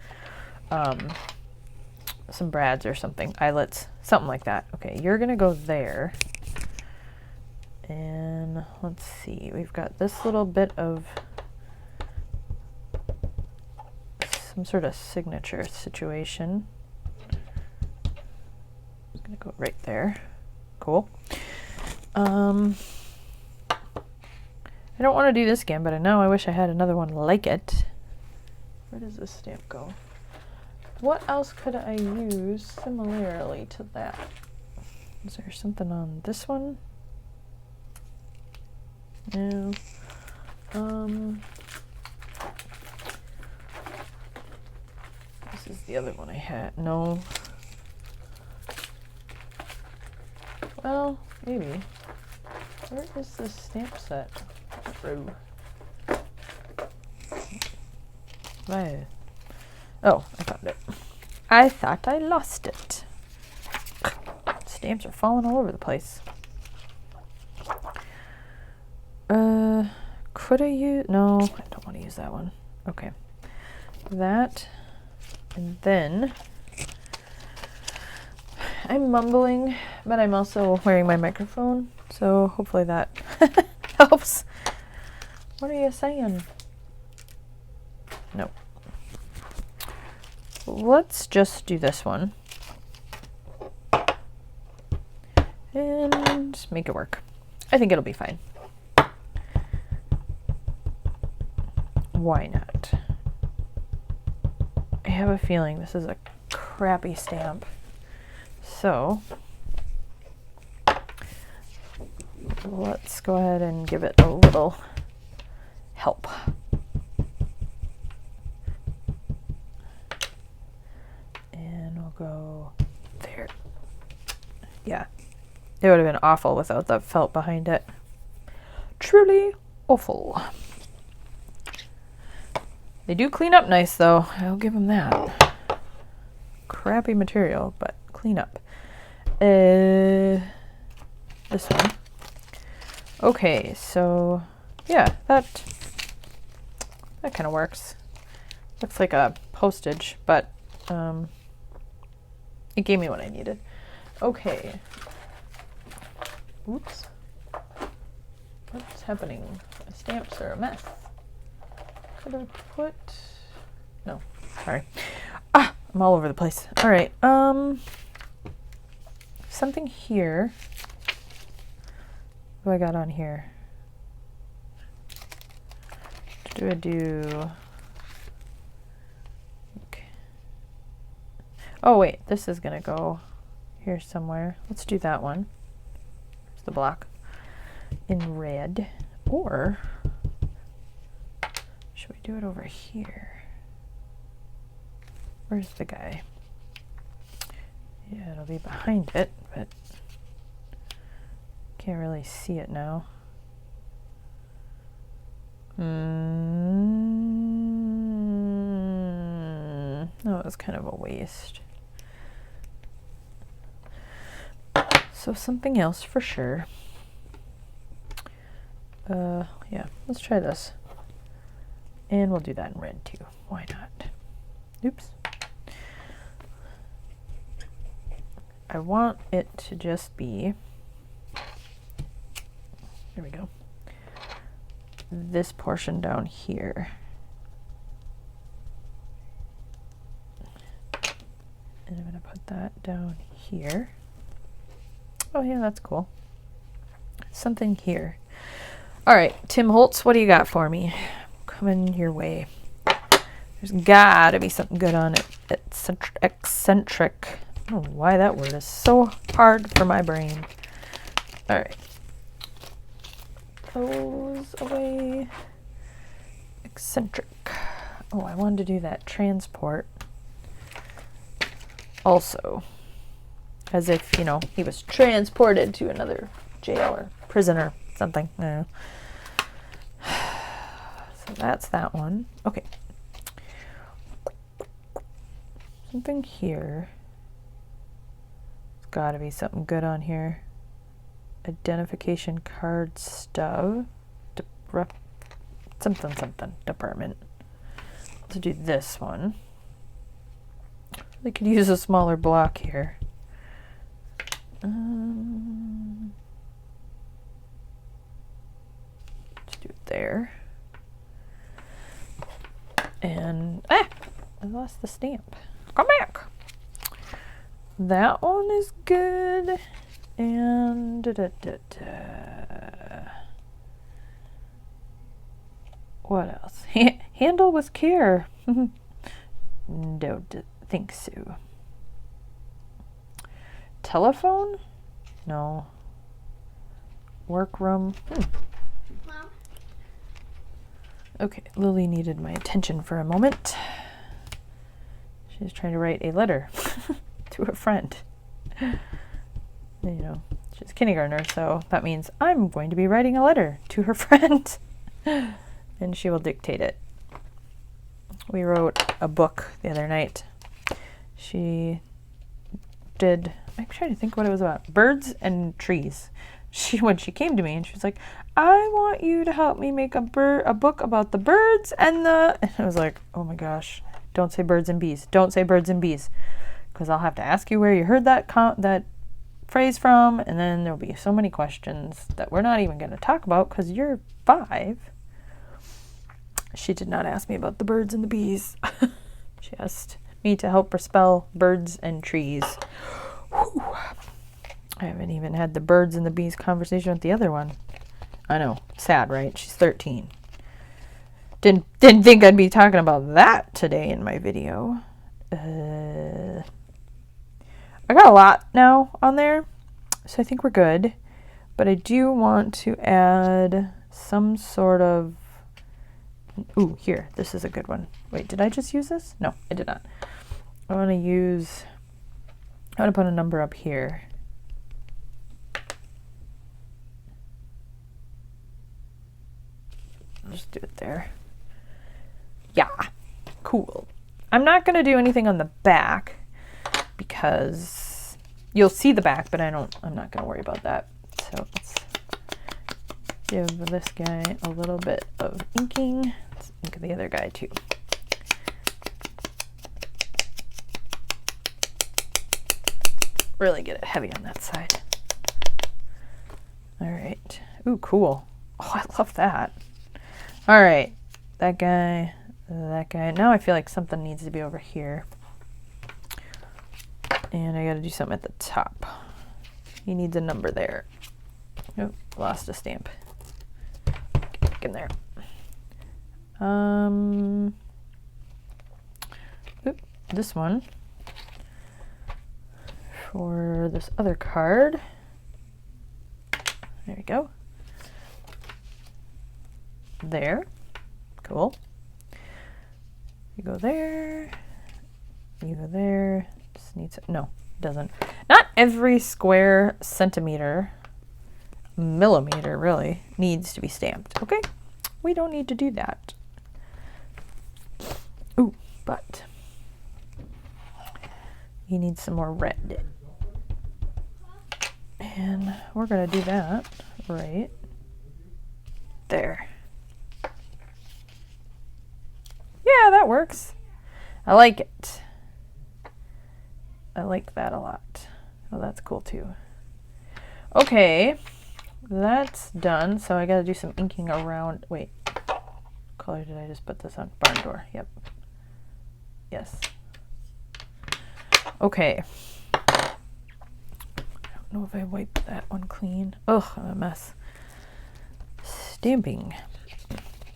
some brads or something, eyelets, something like that. Okay, you're going to go there. And let's see, we've got this little bit of some sort of signature situation. I'm gonna go right there. Cool. I don't want to do this again, but I know I wish I had another one like it. Where does this stamp go? What else could I use similarly to that? Is there something on this one? No. This is the other one I had. No. Well, maybe. Where is this stamp set? Through. Right. Oh, I found it. I thought I lost it. Stamps are falling all over the place. Could I use, no, I don't want to use that one. Okay. That, and then I'm mumbling, but I'm also wearing my microphone, so hopefully that helps. What are you saying? No. Let's just do this one. And make it work. I think it'll be fine. Why not? I have a feeling this is a crappy stamp. So let's go ahead and give it a little help. And we'll go there. Yeah, it would have been awful without that felt behind it. Truly awful. They do clean up nice though, I'll give them that. Crappy material, but clean up. This one. Okay, so yeah, that kind of works. Looks like a postage, but it gave me what I needed. Okay. Oops. What's happening? My stamps are a mess. Could I put... No, sorry. Ah, I'm all over the place. All right. Something here. What do I got on here? What do I do? Okay. Oh wait, this is gonna go here somewhere. Let's do that one. Here's the block in red, or should we do it over here? Where's the guy? Yeah, it'll be behind it, but can't really see it now. No, it was kind of a waste. So something else for sure. Yeah, let's try this. And we'll do that in red too. Why not? Oops. I want it to just be, there we go, this portion down here. And I'm going to put that down here. Oh yeah, that's cool. Something here. All right, Tim Holtz, what do you got for me? Coming your way. There's gotta be something good on it. Eccentric. I don't know why that word is so hard for my brain. All right. Those away. Eccentric. Oh, I wanted to do that transport also. As if, you know, he was transported to another jail or prison or something. I don't know. So that's that one. Okay. Something here. There's got to be something good on here. Identification card stub. Something. Department. Let's do this one. They could use a smaller block here. Let's do it there. And I lost the stamp. Come back. That one is good. And what else? Handle with care. Don't think so. Telephone? No. Workroom? Mom? Okay, Lily needed my attention for a moment. She's trying to write a letter to a friend. You know, she's a kindergartner, so that means I'm going to be writing a letter to her friend. And she will dictate it. We wrote a book the other night. She did, I'm trying to think what it was about. Birds and trees. When she came to me and she was like, I want you to help me make a book about the birds and I was like, oh my gosh, don't say birds and bees. Don't say birds and bees. Because I'll have to ask you where you heard that phrase from, and then there'll be so many questions that we're not even going to talk about because you're 5. She did not ask me about the birds and the bees. She asked me to help her spell birds and trees. Whew. I haven't even had the birds and the bees conversation with the other one. I know. Sad, right? She's 13. Didn't think I'd be talking about that today in my video. I got a lot now on there, so I think we're good. But I do want to add some sort of... Ooh, here. This is a good one. Wait, did I just use this? No, I did not. I want to put a number up here. I'll just do it there. Yeah, cool. I'm not going to do anything on the back because you'll see the back, but I'm not going to worry about that. So let's give this guy a little bit of inking. Let's ink the other guy too. Really get it heavy on that side. All right. Ooh, cool. Oh, I love that. All right. That guy. Now I feel like something needs to be over here. And I got to do something at the top. He needs a number there. Oh, lost a stamp. Get back in there. This one. For this other card. There we go. There. Cool. You go there. You go there. Just need to, no. doesn't. Not every square centimeter, millimeter really, needs to be stamped, okay? We don't need to do that. Ooh, but you need some more red. And we're gonna do that right there. Yeah, that works. I like it. I like that a lot. Oh, that's cool too. Okay, that's done. So I gotta do some inking around. Wait, what color did I just put this on? Barn door. Yep. Yes. Okay. I don't know if I wiped that one clean. Ugh, I'm a mess. Stamping.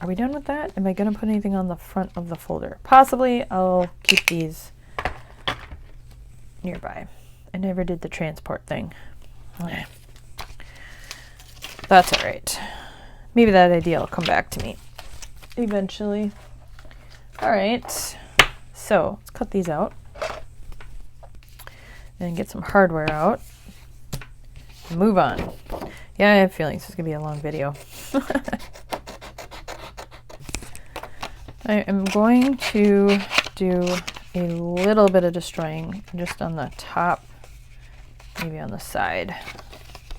Are we done with that? Am I gonna put anything on the front of the folder? Possibly. I'll keep these nearby. I never did the transport thing. That's all right. Maybe that idea will come back to me eventually. All right, so let's cut these out and get some hardware out and move on. Yeah, I have feelings this is gonna be a long video. I am going to do a little bit of destroying just on the top, maybe on the side,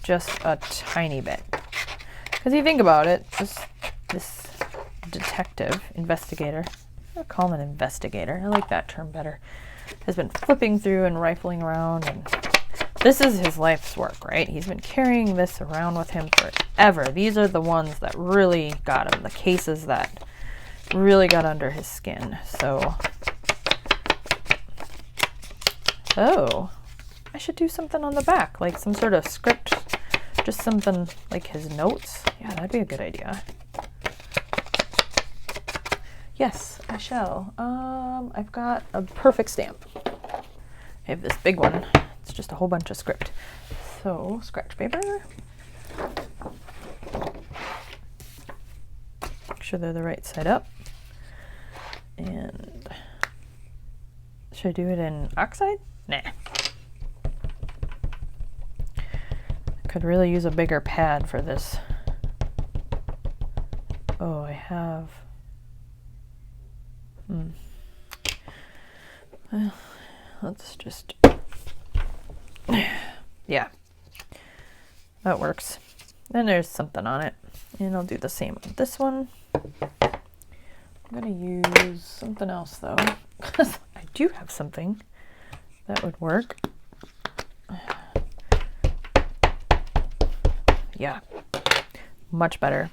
just a tiny bit. Because you think about it, this detective, investigator, I'll call him an investigator, I like that term better, has been flipping through and rifling around, and this is his life's work, right? He's been carrying this around with him forever. These are the ones that really got him, the cases that really got under his skin. So, oh, I should do something on the back, like some sort of script, just something like his notes. Yeah, that'd be a good idea. Yes, I shall. I've got a perfect stamp. I have this big one. It's just a whole bunch of script. So, scratch paper. Make sure they're the right side up. And should I do it in oxide? Nah. Could really use a bigger pad for this. Oh, I have. Well, let's just. Yeah, that works. Then there's something on it, and I'll do the same on this one. I'm gonna use something else though, because I do have something that would work. Yeah, much better.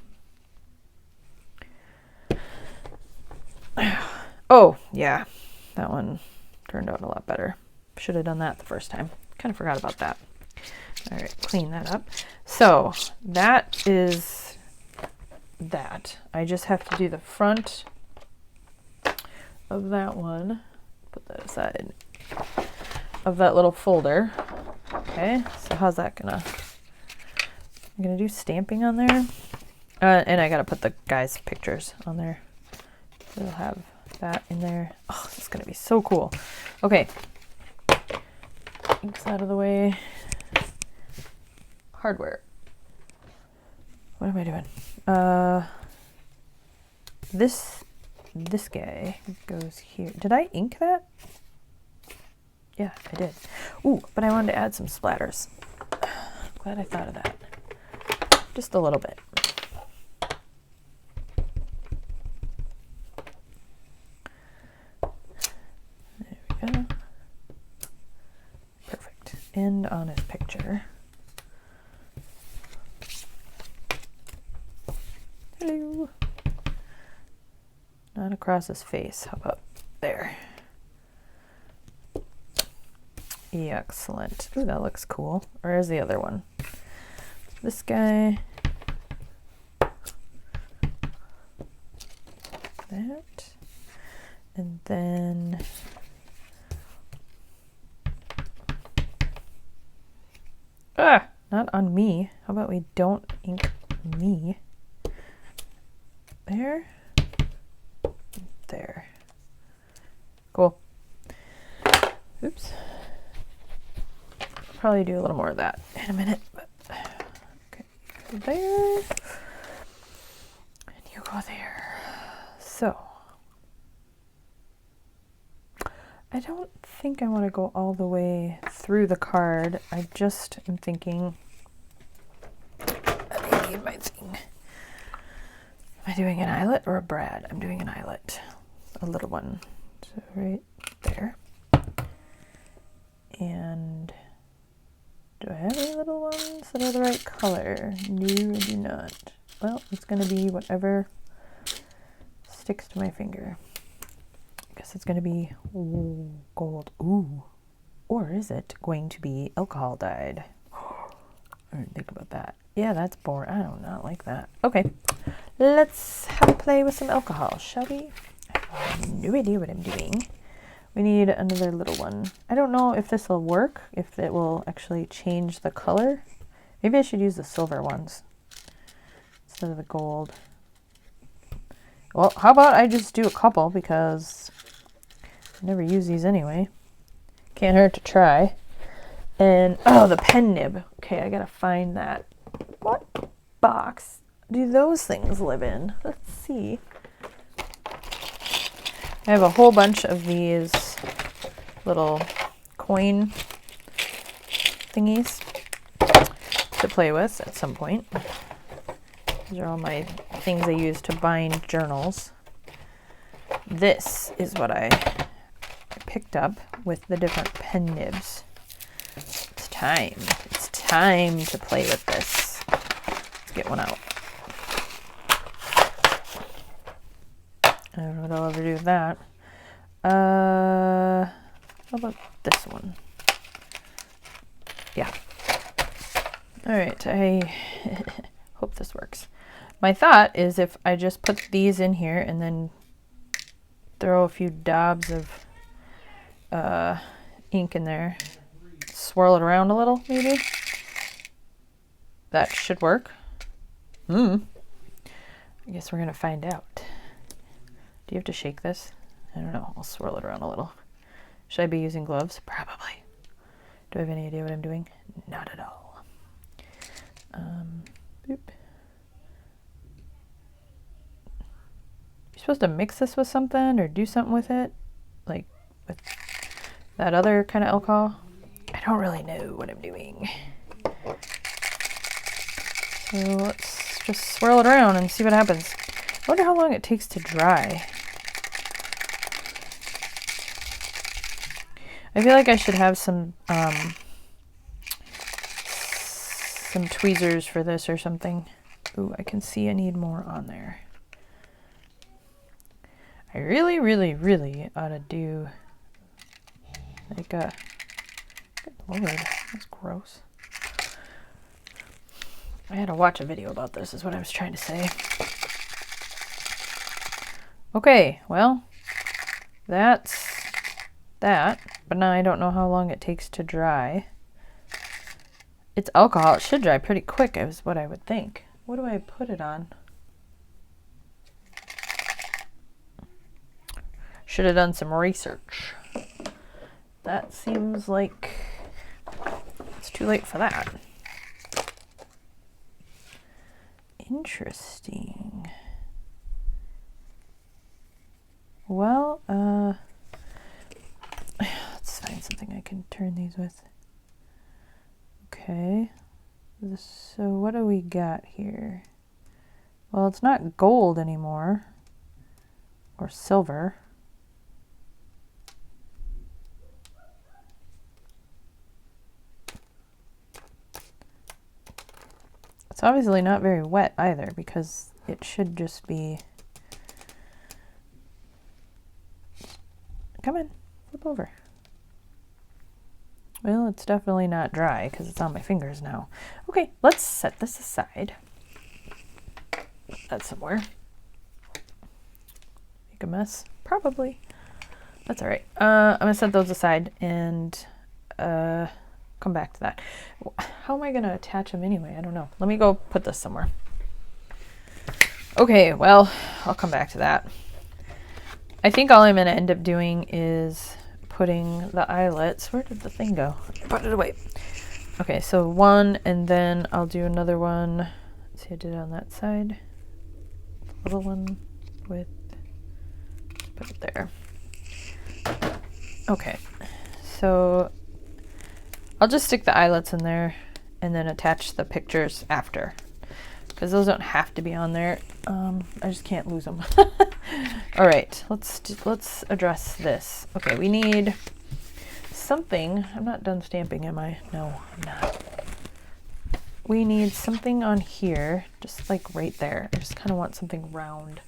Oh, yeah, that one turned out a lot better. Should have done that the first time. Kind of forgot about that. All right, clean that up. So that is that. I just have to do the front of that one. Put that aside. Of that little folder. Okay, so how's that gonna... I'm gonna do stamping on there. And I gotta put the guys' pictures on there. So we'll have that in there. Oh, this is gonna be so cool. Okay. Ink's out of the way. Hardware. What am I doing? This guy goes here. Did I ink that? Yeah, I did. Ooh, but I wanted to add some splatters. Glad I thought of that. Just a little bit. There we go. Perfect. And on his picture. Hello. Not across his face. How about there? Excellent. Ooh, that looks cool. Where's the other one? This guy. That. And then not on me. How about we don't ink me? There. There. Cool. Oops. probably do a little more of that in a minute. But, okay, go there. And you go there. So, I don't think I want to go all the way through the card. I just am thinking, I need my thing. Am I doing an eyelet or a brad? I'm doing an eyelet, a little one. So right there. And do I have any little ones that are the right color? No, I do not. Well, it's going to be whatever sticks to my finger. I guess it's going to be gold. Ooh. Or is it going to be alcohol dyed? I didn't think about that. Yeah, that's boring. I do not like that. Okay, let's have a play with some alcohol, shall we? I have no idea what I'm doing. We need another little one. I don't know if this will work, if it will actually change the color. Maybe I should use the silver ones instead of the gold. Well, how about I just do a couple, because I never use these anyway. Can't hurt to try. And, oh, the pen nib. Okay, I gotta find that. What box do those things live in? Let's see. I have a whole bunch of these little coin thingies to play with at some point. These are all my things I use to bind journals. This is what I picked up with the different pen nibs. It's time. It's time to play with this. Let's get one out. I don't know what I'll ever do with that. How about this one? Yeah. All right, I hope this works. My thought is if I just put these in here and then throw a few dabs of ink in there, swirl it around a little, maybe. That should work. I guess we're gonna find out. Do you have to shake this? I don't know. I'll swirl it around a little. Should I be using gloves? Probably. Do I have any idea what I'm doing? Not at all. Boop. You're supposed to mix this with something or do something with it? Like with that other kind of alcohol? I don't really know what I'm doing. So let's just swirl it around and see what happens. I wonder how long it takes to dry. I feel like I should have some tweezers for this or something. Ooh, I can see I need more on there. I really, really, really ought to do like a... Good Lord, that's gross. I had to watch a video about this, is what I was trying to say. Okay, well, that's that. But now I don't know how long it takes to dry. It's alcohol. It should dry pretty quick, is what I would think. What do I put it on? Should have done some research. That seems like it's too late for that. Interesting. Well, let's find something I can turn these with. Okay. So what do we got here? Well, it's not gold anymore. Or silver. It's obviously not very wet either, because it should just be... Come on, flip over. Well, it's definitely not dry because it's on my fingers now. Okay, let's set this aside. That's somewhere. Make a mess? Probably. That's all right. I'm gonna set those aside and come back to that. How am I gonna attach them anyway? I don't know. Let me go put this somewhere. Okay, well, I'll come back to that. I think all I'm gonna end up doing is putting the eyelets, where did the thing go? Put it away. Okay, so one, and then I'll do another one. Let's see, I did it on that side. Little one with, put it there. Okay, so I'll just stick the eyelets in there and then attach the pictures after, because those don't have to be on there. I just can't lose them. All right, let's address this. Okay, we need something. I'm not done stamping, am I? No, I'm not. We need something on here, just like right there. I just kind of want something round.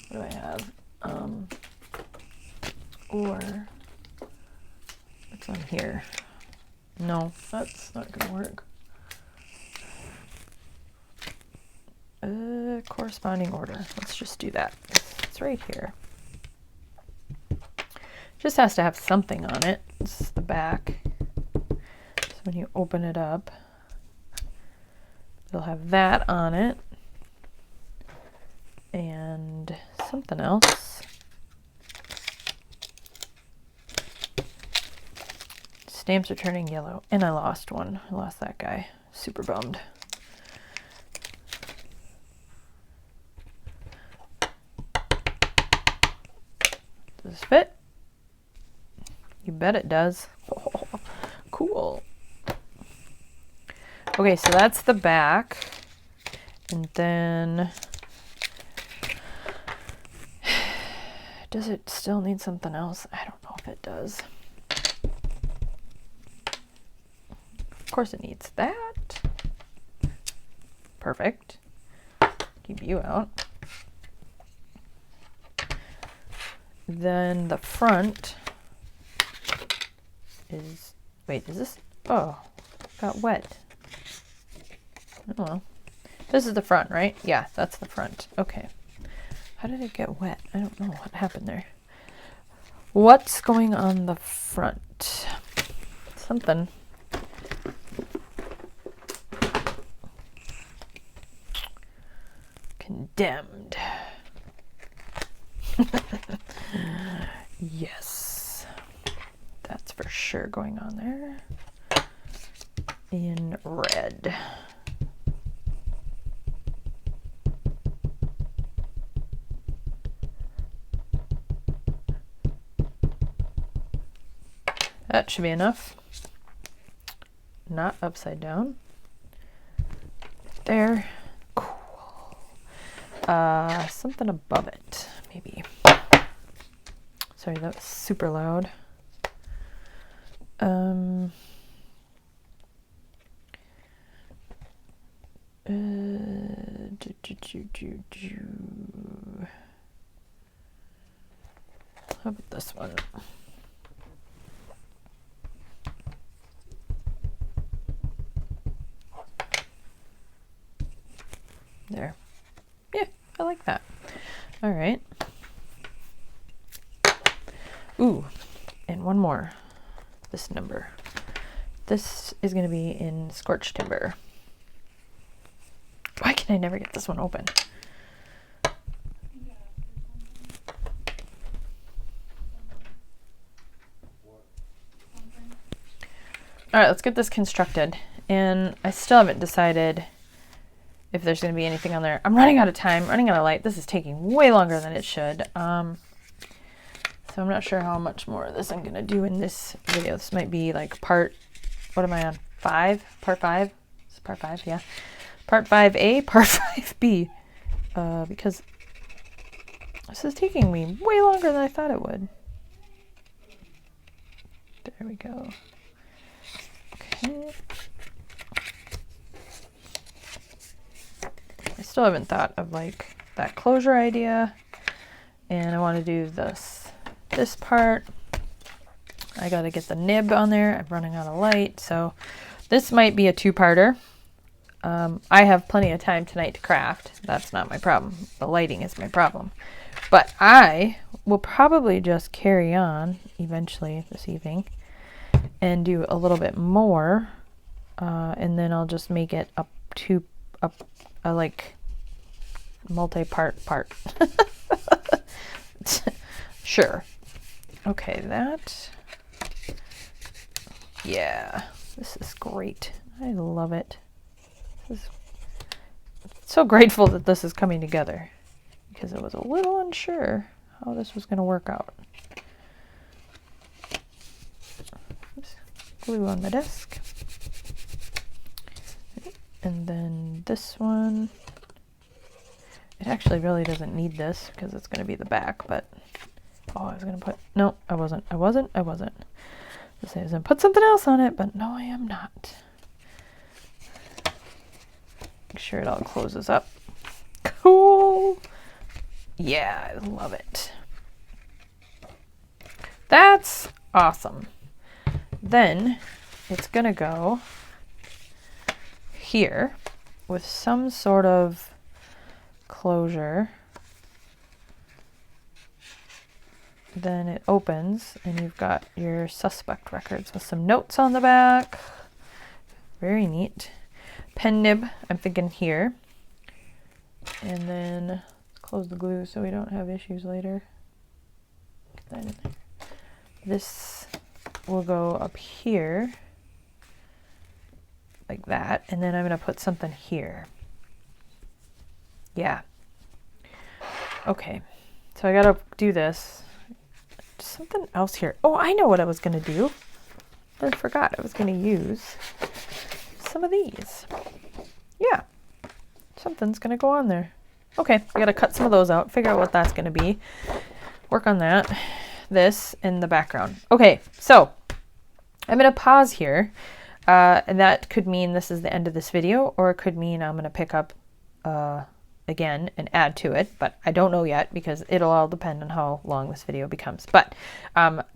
What do I have? Or what's on here? No, that's not gonna work. Corresponding order. Let's just do that. It's right here. Just has to have something on it. This is the back. So when you open it up, it'll have that on it. And something else. Stamps are turning yellow. And I lost one. I lost that guy. Super bummed. Does this fit? You bet it does. Oh, cool. Okay, so that's the back. And then, does it still need something else? I don't know if it does. Of course it needs that. Perfect. Keep you out. Then the front is, wait, is this, oh, got wet. Oh well. This is the front, right? Yeah, that's the front. Okay. How did it get wet? I don't know what happened there. What's going on the front? Something. Condemned. Yes. That's for sure going on there. In red. That should be enough. Not upside down. There. Cool. Something above it, maybe. Sorry, that was super loud. How about this one? There. Yeah, I like that. All right. Ooh, and one more. This number. This is going to be in scorched timber. Why can I never get this one open? All right, let's get this constructed. And I still haven't decided if there's going to be anything on there. I'm running out of time, running out of light. This is taking way longer than it should. So I'm not sure how much more of this I'm going to do in this video. This might be like part, what am I on? 5? Part 5? This is part 5, yeah. Part 5A, part 5B. Because this is taking me way longer than I thought it would. There we go. Okay. I still haven't thought of like that closure idea. And I want to do this part. I got to get the nib on there. I'm running out of light. So this might be a two-parter. I have plenty of time tonight to craft. That's not my problem. The lighting is my problem. But I will probably just carry on eventually this evening and do a little bit more. And then I'll just make it a like multi-part part. Sure. Okay, that. Yeah, this is great. I love it. So grateful that this is coming together because I was a little unsure how this was going to work out. Oops. Glue on my desk. And then this one. It actually really doesn't need this because it's going to be the back, but oh, I was going to put, no, I wasn't. I was going to put something else on it, but no, I am not. Make sure it all closes up. Cool. Yeah, I love it. That's awesome. Then it's going to go here with some sort of closure. Then it opens and you've got your suspect records with some notes on the back. Very neat. Pen nib, I'm thinking here. And then close the glue so we don't have issues later. Get that in there. This will go up here like that, and then I'm going to put something here. Yeah. Okay, so I got to do this. Something else here. Oh, I know what I was going to do. I forgot I was going to use some of these. Yeah, something's going to go on there. Okay, I got to cut some of those out, figure out what that's going to be. Work on that. This in the background. Okay, so I'm going to pause here. And that could mean this is the end of this video, or it could mean I'm going to pick up again and add to it, but I don't know yet because it'll all depend on how long this video becomes. But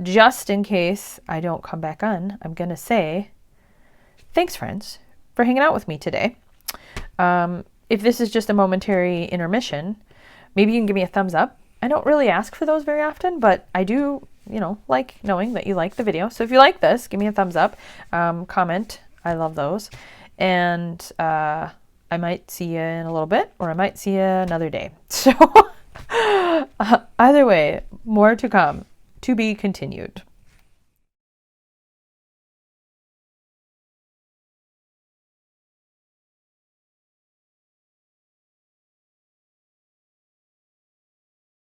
just in case I don't come back on, I'm going to say thanks, friends, for hanging out with me today. If this is just a momentary intermission, maybe you can give me a thumbs up. I don't really ask for those very often, but I do, you know, like knowing that you like the video. So if you like this, give me a thumbs up, comment. I love those. And I might see you in a little bit, or I might see you another day. So either way, more to come, to be continued.